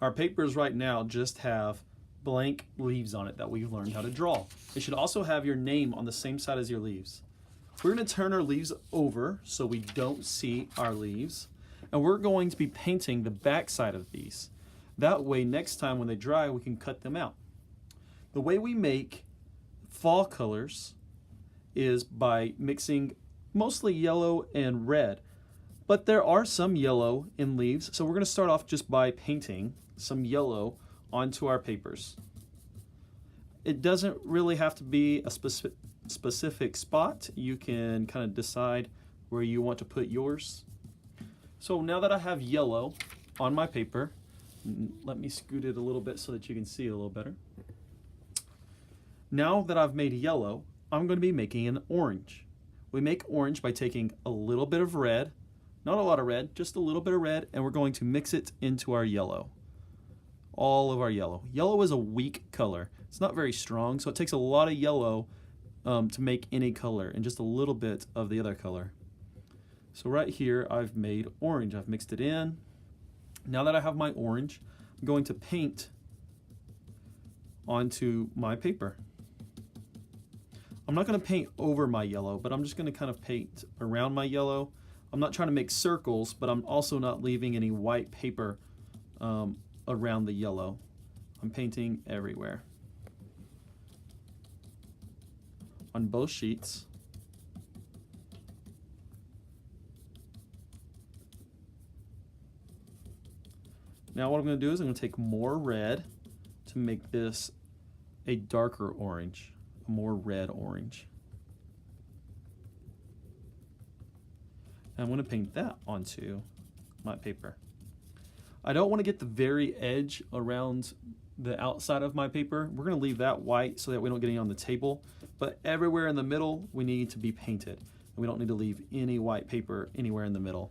Our papers right now just have blank leaves on it that we've learned how to draw. It should also have your name on the same side as your leaves. We're going to turn our leaves over so we don't see our leaves, and we're going to be painting the back side of these. That way next time when they dry we can cut them out. The way we make fall colors is by mixing mostly yellow and red, but there are some yellow in leaves, so we're going to start off just by painting some yellow onto our papers. It doesn't really have to be a specific spot. You can kind of decide where you want to put yours. So now that I have yellow on my paper, let me scoot it a little bit so that you can see a little better. Now that I've made yellow, I'm going to be making an orange. We make orange by taking a little bit of red, not a lot of red, just a little bit of red, and we're going to mix it into our yellow. All of our yellow. Yellow is a weak color. It's not very strong, so it takes a lot of yellow to make any color and just a little bit of the other color. So right here I've made orange. I've mixed it in. Now that I have my orange, I'm going to paint onto my paper. I'm not going to paint over my yellow, but I'm just going to kind of paint around my yellow. I'm not trying to make circles, but I'm also not leaving any white paper around the yellow. I'm painting everywhere on both sheets. Now what I'm going to do is I'm going to take more red to make this a darker orange, a more red orange. And I'm going to paint that onto my paper. I don't want to get the very edge around the outside of my paper. We're going to leave that white so that we don't get any on the table, but everywhere in the middle we need to be painted. And we don't need to leave any white paper anywhere in the middle.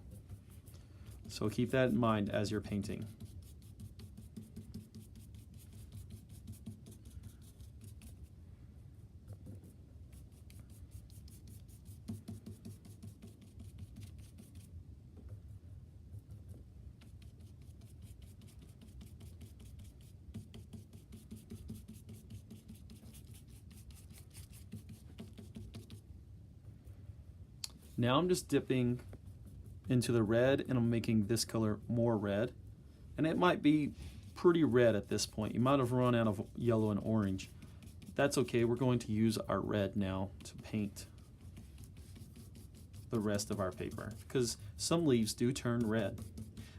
So keep that in mind as you're painting. Now I'm just dipping into the red and I'm making this color more red. And it might be pretty red at this point. You might have run out of yellow and orange. That's okay, we're going to use our red now to paint the rest of our paper because some leaves do turn red.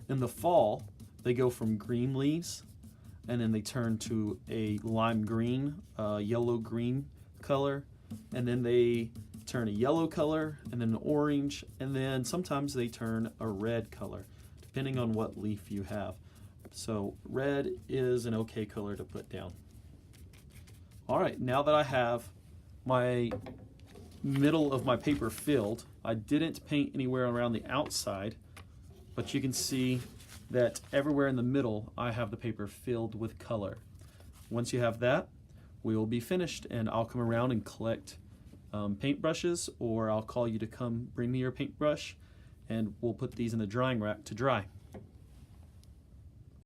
In the fall, they go from green leaves and then they turn to a lime green, yellow green color, and then they turn a yellow color and then an orange, and then sometimes they turn a red color depending on what leaf you have. So red is an okay color to put down. Alright, now that I have my middle of my paper filled, I didn't paint anywhere around the outside, but you can see that everywhere in the middle I have the paper filled with color. Once you have that, we will be finished, and I'll come around and collect paintbrushes, or I'll call you to come bring me your paintbrush, and we'll put these in the drying rack to dry.